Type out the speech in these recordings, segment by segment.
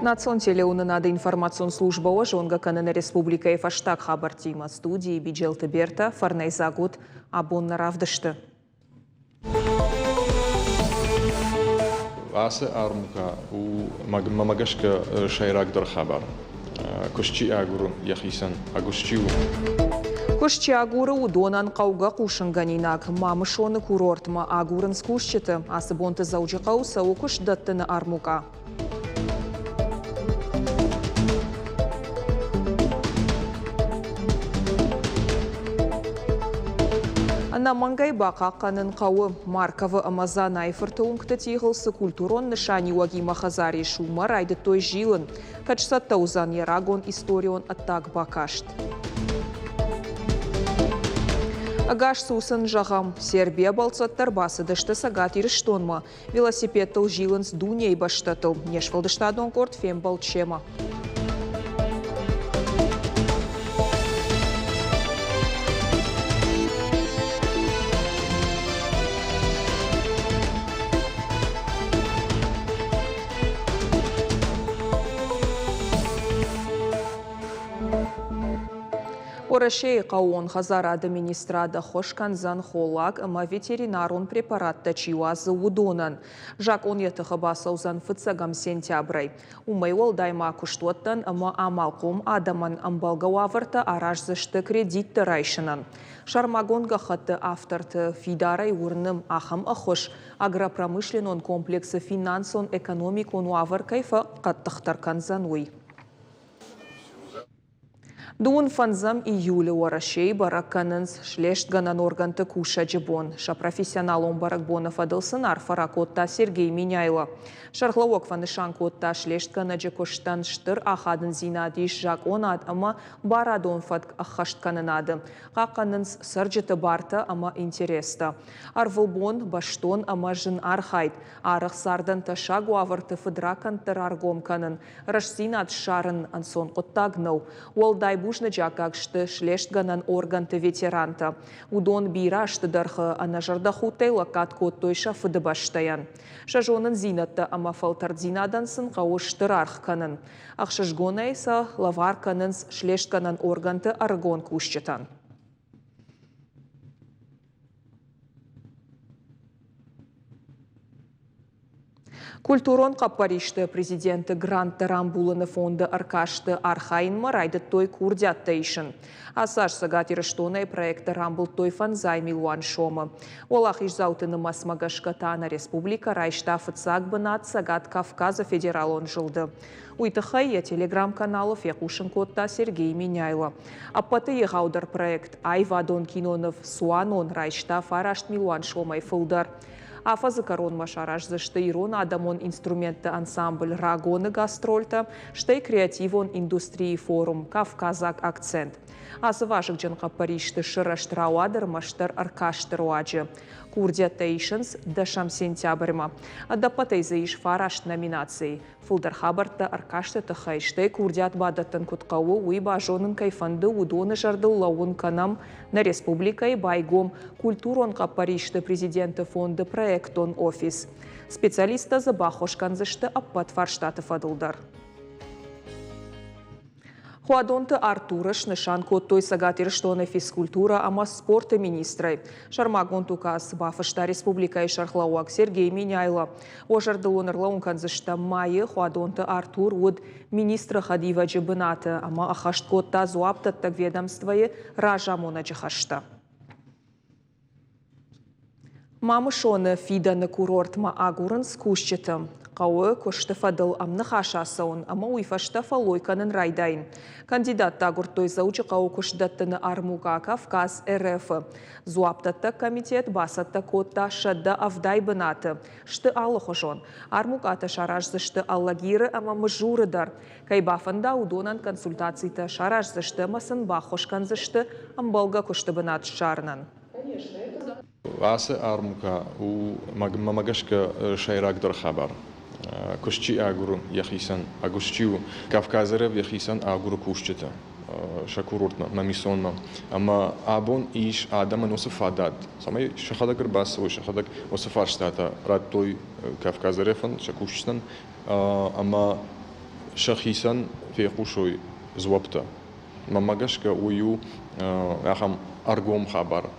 Национ телеунынады информацион службауы жонга канына республика фаштаг хабар тима студии Биджелты Берта Фарнайзагут абонна равдышты. Асы армука у мамагашка шайрагдар хабар. Кушчи агуру яхисан агушчиу. Кушчи агуры удонан қауға қушынганинак мамышоны курортма агурын скушчыты асыбонты заужы қауса окуш даттыны армука. Ана мангай бақа қанын қауы маркавы амазан айфырты оңқты тиғылсы культурон нышани уаги махазари шумар айды той жилын. Качсатта узан ярагон историон аттак бакашт. Агаш сусын жағам. Сербия балцаттар басы дышты сагат ирыштонма. Велосипедтыл жилын с дуней баштатыл. Нешвалдыштадон корт фем балчема. Орашей қауын хазар администрада хошканзан холак ама ветеринарун препаратта чиуазы удонан. Жак он етіғі басаузан фыцагам сентябрай. Умай ол дайма күштуаттан ама амалқом адаман амбалгауавырта аражзышты кредитті райшынан. Шармагонга хатты авторты фидарай урным ахам ахош агропромышленон комплексы финансон экономикон уавыр кайфа қаттықтар канзануй. Дуун фанзам июля уарашей баракканынс шлешт ганан органты куша джибон. Ша профессионалон баракбонов адылсын арфаракотта Сергей Миняйла. Шархлауок фанышан котта шлешт гана джекоштан штыр ахадын зинадиш жак онад ама барадон фат ахашт кананады. Қаққанынс сырджеты барта ама интереста. Арвылбон баштон ама жын архайд. Арық сардан таша гуавырты фыдракан аргом канын. Рашсинат шарын ансон коттагнау. Уалдай бушны джакакшты шлешт ганан органты ветеранта. Удон бирашты дархы анажарда хутейла каткот тойша фыдыбаштаян. Шажонын зинатты ама фалтардзинадан сын қауыштыр архканын. Ақшышгонайса лавар канынс шлешт ганан органты аргон кушчытан. Культурон қаппаришты президенті гранты рамбулыны фонды аркашты архайын марайды той курдяттайшын. Асаш сагат ирыштонай проекты рамбул той фанзай милуан шомы. Олах ишзаутыны масмагашкатана республика райшта фыцаг бынат сагат Кавказа федералон жылды. Уйтыхай телеграм-каналов якушын котта Сергей Миняйла. Аппаты егаудар проект Айвадон кинонов суанон райшта фарашт милуан шомай фылдар. Афазы корон машараш за штейрон адамон инструменты ансамбль рагоны гастрольта, штей креативон индустрии форум Кавказак акцент. Асы вашык джанқа паришты шыраштырауадыр маштыр аркаштыр уаджы. Курдия Тейшнс дашам сентябрьма. Адапатай заиш фарашт номинации. Фулдар хабарта аркашты тахайшты курдиат бадаттан куткауы уйба жонын кайфанды удоны жардыл лауын канам на республикай байгом культурон қапаришты президенті фонды проектон офис. Специалиста за бахошканзышты аппат фарштаты фадылдар. Хуадонты Артурыш нышан коттой сагатир штоны физкультура ама спорта министры. Шармагонтукас бафышта республика и шархлауак Сергей Миняйла. Ожарды онырлаун канзышта майы Хуадонты Артур уд министра Хадива Джибыната ама ахашт котта зуаптаттак ведомствое ражамона джихашта. Мамышоны фиданы курортма агурын скушчетым. Қауы көшті фадыл амны хашасауын, ама уйфашта фалойканын райдайын. Кандидат тагуртой заучы қауы көшдаттыны армуға Кавказ РФ. Зуаптатта комитет басатта котта шадда авдай бынаты. Шты алы хожон. Армуғата шаражзышты аллагиры ама мұжурыдар. Кайбафында удонан консультацийта шаражзышты масын бахошканзышты амбалға көшті бынат шарынан. Асы армука у мамагашка шайрагдар хабар. Кушчи агуру яхисан агушчиу Кавказарев яхисан агуру кушчета. Шакурортна мамисонна. Ама абон иш адама носифадат. Самай шахадагр басовой шахадаг носифарштата рад той Кавказареван шакушчтан. Ама شخيصا في قشوي زوبتا ما مجاشك ويو أخم أرجوم خبر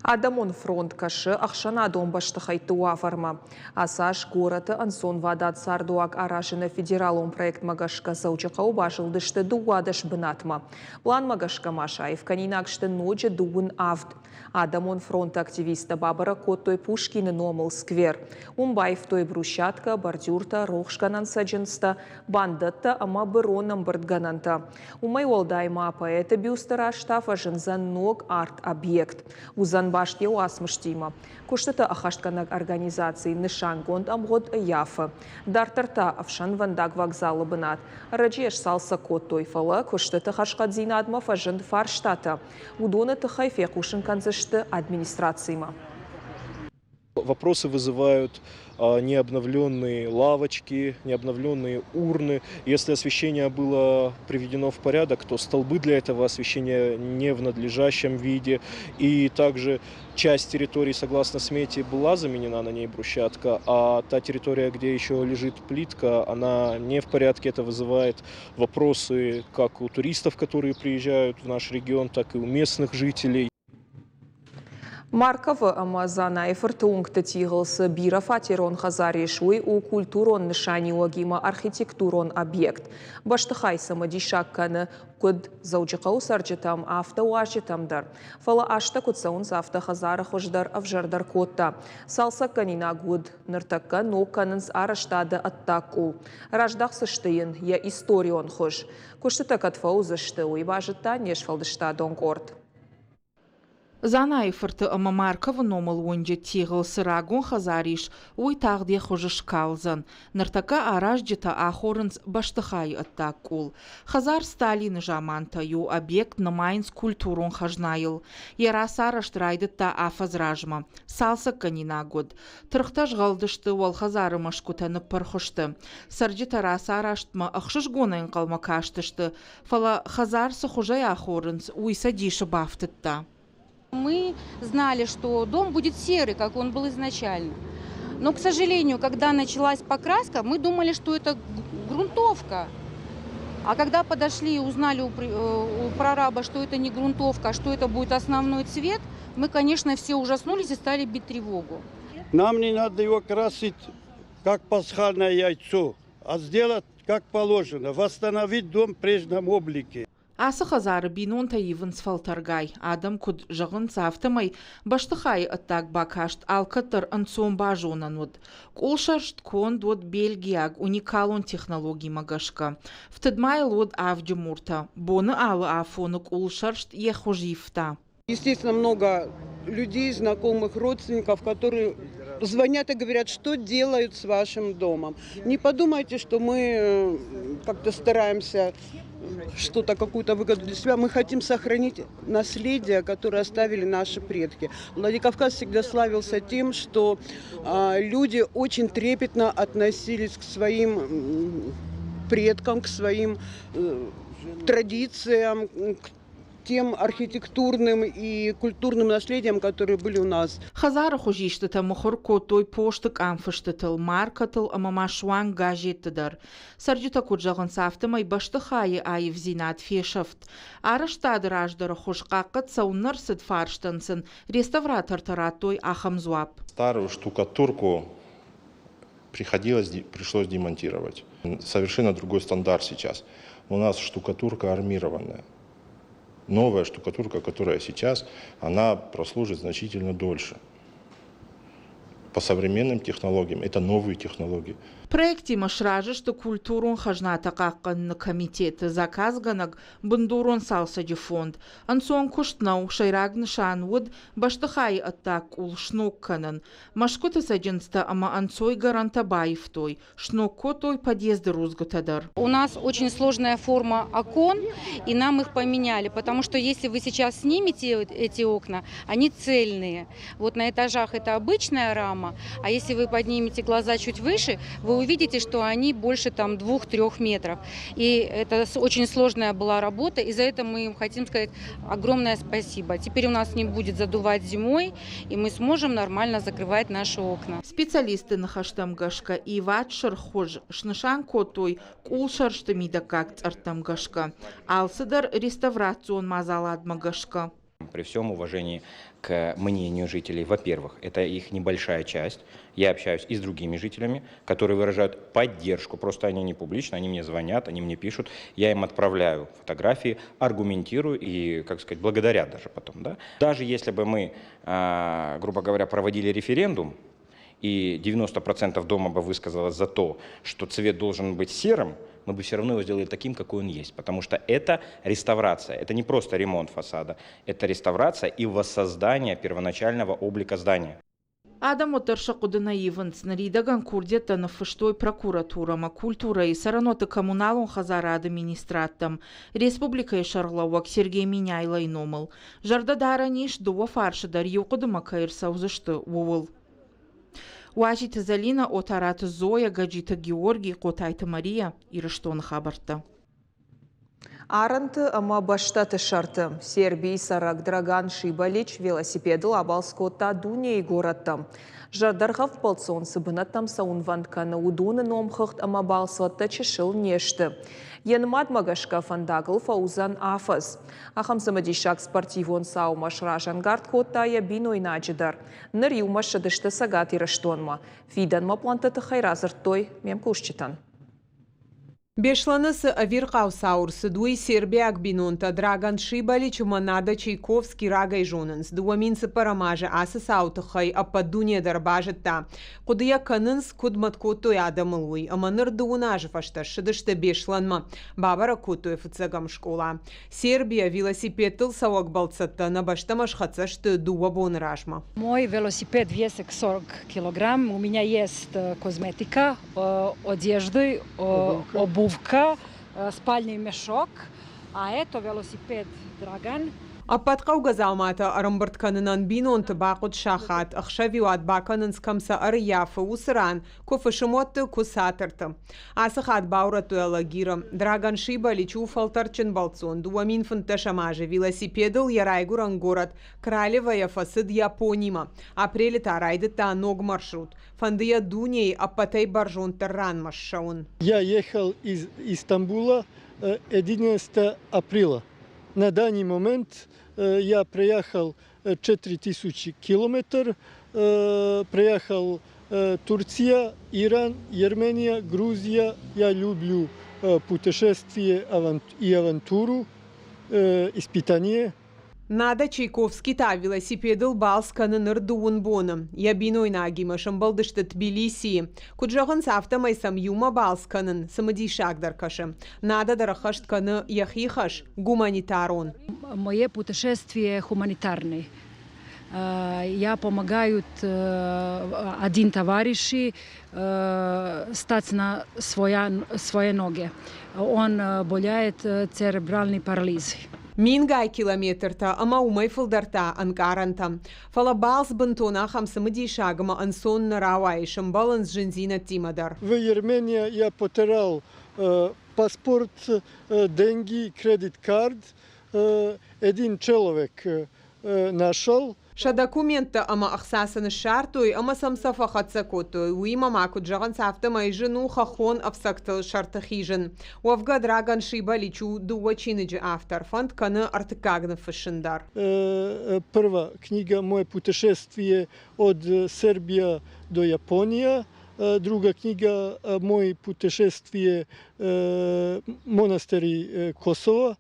Адамон фронт кашы ақшана домбашты қайты уафарма. Асаш гораты ансон вадат сардуак арашыны федералон проект магашка заучықа убашылдышты дуадыш бынатма. План магашка Машаев канинакшты ночи дуын авд. Адамон фронт активиста Бабара Коттой Пушкины номыл сквер. Умбаев той брусчатка, бордюрта, рохшканан саджинста, бандатта, ама быроном бырдгананта. Умай олдайма поэта бюстера штафа жынзан ног арт-объект. Узан баште уасмыштима. Куштата ахаштканак организации нышангонд амгод яфа. Дартарта авшан вандаг вокзалы бынат. Раджеш салса Коттой фала, куштата хашкадзинадма фажын фарштата. Удона тахайфе кушын канзышты администрацияма. Вопросы вызывают необновленные лавочки, необновленные урны. Если освещение было приведено в порядок, то столбы для этого освещения не в надлежащем виде. И также часть территории, согласно смете, была заменена на ней брусчатка, а та территория, где еще лежит плитка, она не в порядке. Это вызывает вопросы как у туристов, которые приезжают в наш регион, так и у местных жителей. Марков Амазана Эфертунгта тигылсы бира фатерон хазарешуй у культурон нышаниогима архитектурон объект. Баштыхай самодишакканы куд заучықау сарджитам авто уажитамдар. Фала ашта кудсаун завта хазара хождар авжардар котта. Салса канина гуд ныртакка нокканынс араштады аттакул. Раждах сыштыйын я историон хож. Куштыта катфау зышты уйбажытта нешфалдышта донгорд. Занаифырты Маркова номал онже тигыл сырагун хазариш уй тағде хожыш калзан. Ныртака араж жета ахорынс баштыхай аттакул. Хазар Сталин жаманта ю объект намайнс культурон хажнайыл. Яраса раштрайдытта афазражма. Салса канина год. Трықташ ғалдышты ол хазары машкутаны пархышты. Сарджита раса раштма ахшыш гонайын қалма каштышты. Фала хазарсы хожай ахорынс уйса диші бафтытта. Мы знали, что дом будет серый, как он был изначально. Но, к сожалению, когда началась покраска, мы думали, что это грунтовка. А когда подошли и узнали у прораба, что это не грунтовка, а что это будет основной цвет, мы, конечно, все ужаснулись и стали бить тревогу. Нам не надо его красить, как пасхальное яйцо, а сделать, как положено, восстановить дом в прежнем облике. Асы хазары бинон таивын сфалтаргай. Адам куд жағын сафтамай баштыхай аттак бакашт алкатыр ансон бажонан уд. Кулшаршт конд уд Бельгияг уникалон технологий магашка. Втадмайл уд авдюмурта. Боны алы афоны кулшаршт ехуживта. Естественно, много людей, знакомых, родственников, которые звонят и говорят, что делают с вашим домом. Не подумайте, что мы как-то стараемся что-то, какую-то выгоду для себя. Мы хотим сохранить наследие, которое оставили наши предки. Владикавказ всегда славился тем, что люди очень трепетно относились к своим предкам, к своим традициям, к тем архитектурным и культурным наследием, которые были у нас. Хазара хожиштыта мухор Коттой поштык амфыштытыл, маркатыл амамашуан газеттыдар. Сарджита куджағын сафтымай баштыхайы айып зинат фешафт. Араштадыр аждары хошқаққыт сауннар сыд фарштансын, реставратор тараттой ахамзуап. Старую штукатурку пришлось демонтировать. Совершенно другой стандарт сейчас. У нас штукатурка армированная. Новая штукатурка, которая сейчас, она прослужит значительно дольше. По современным технологиям, это новые технологии. Проекте машражы, что культурон хажната каккан комитеты заказганак бандурон салсади фонд. Ансон куштнау шайрагны шанвуд баштыхай аттак ул шнокканан. Машкута саджинста ама ансой гарантабаев той. Шнокко той подъезды рузгутадар. У нас очень сложная форма окон, и нам их поменяли, потому что если вы сейчас снимете эти окна, они цельные. Вот на этажах это обычная рама, а если вы поднимете глаза чуть выше, вы увидите, что они больше там 2-3 метров. И это очень сложная была работа, и за это мы им хотим сказать огромное спасибо. Теперь у нас не будет задувать зимой, и мы сможем нормально закрывать наши окна. Специалисты на хаштамгашка и ватшер хож шнышан котой кулшар штамидакак цартамгашка. Алсыдар реставрацион мазаладмагашка. При всем уважении к мнению жителей, во-первых, это их небольшая часть. Я общаюсь и с другими жителями, которые выражают поддержку. Просто они не публично, они мне звонят, они мне пишут. Я им отправляю фотографии, аргументирую и, как сказать, благодарят даже потом. Да? Даже если бы мы, грубо говоря, проводили референдум, и 90% дома бы высказалось за то, что цвет должен быть серым, мы бы все равно его сделали таким, какой он есть. Потому что это реставрация, это не просто ремонт фасада, это реставрация и воссоздание первоначального облика здания. Адам отърша кудына ивенц наридаган курдета на фыштой прокуратурама культура и сараноты коммуналон хазара администратам. Республика и шарлауак Сергей Миняйлай номал. Жарда дараниш дуа фаршадар юкудыма кайрса узышты уол. Уажита Залина отарата Зоя, Гаджита Георгий, Котайта Мария и Раштон Хабарта. Аранты ама баштаты шарты. Сербий сарак Драган Шибалич велосипеды абалскота Дуней городта. Жардархав полцон сыбынаттам саунвантканы удуны номхыхт ама балсватта чешыл нешті. Янмад магашка фандагыл Фаузан Афаз. Ахамсамадишак спортивон саумаш ражангард коттая биной наджидар. Ныр юмаш шадышты сагат ираштонма. Фиданма плантаты хайразыртой мемкушчитан. Бешланысы авирқау саурсы дуи Сербияк бинунта Драган Шибалич Манада Чайковский рагай жонынс. Дуаминсы парамажа асы саутыхай ападуния дарбажетта. Кудыя канынс кудмат коттой адамылуй. Аманыр дуунажы фашташ шыдышты бешланма. Бабара коттой фыцагам школа. Сербия велосипедтыл сауак балцатта на баштамаш хацашты дуа бонражма. Мой велосипед весит 40 килограмм. У меня есть косметика, одежды, обувка, спальный мешок, а это велосипед Драган. Апатқау газалмата арымбыртканынан бинонты бақыт шахат, ақшавиуат бақанын скамса арияфы усыран, кофышымотты кусатырты. Асықат баурату элагирым, Драган Шибалич уфалтарчын балцон, дуамин фынташамажы, велосипедыл ярайгуран город, Кралевая фасыд Японима, апреле тарайды та ног маршрут, фандыя дуней апатай баржон тарран машаун. Я ехал из Стамбула 11 апреля. На данный момент я проехал 4000 километров, проехал Турция, Иран, Армения, Грузия. Я люблю путешествие и авантюру, испытания. Нада Чайковский та велосипедыл балсканы нырдуын боным. Я биной нагимашым балдышты Тбилиси. Куджағын сафтамайсам юма балсканын, самыди шагдаркашым. Нада дарахаштканы яхихаш гуманитарон. Мое путешествие хуманитарное. Я помогаю один товарищи стать на свои ноги. Он болеет церебральной парализой. Мингай километрта, ама умай фылдарта анкаранта. Фала балс бантона хамсамыди шагама ансон наравай, шамбалан с жензина тимадар. В Армении я потерял паспорт, деньги, кредит-карт. Один человек нашел. Ша документа ама ахсасаны шартой, ама самсафа хацакотой. Уима маку джаган сафта майжину хахон абсактал шартахижен. Уавга Драган Шибаличу дуачиныджи автор фанд каны артыкагны фашиндар. Первая книга «Мое путешествие от Сербии до Японии». Другая книга «Мое путешествие монастырь Косово».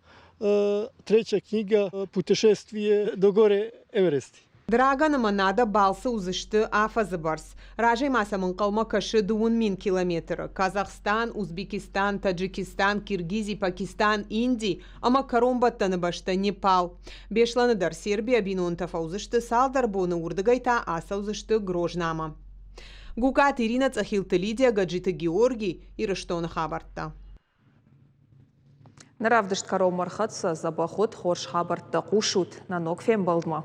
Третья книга «Путешествие до горы Эверест». Драган манада балса узышты афазыбарс. Ражай масамын қалма кашы дуын мин километр. Казахстан, Узбекистан, Таджикистан, Киргизий, Пакистан, Индий, ама каромбаттаны башта Непал. Бешланыдар Сербия бинонтафа узышты салдар боны урдыгайта аса узышты грожнама. Гукат Ирина Цахилты Лидия, Гаджита Георгий и Раштон Хабарта. Наравдышт каром мархатса забахот хорш хабарта кушут на ног фем балдма.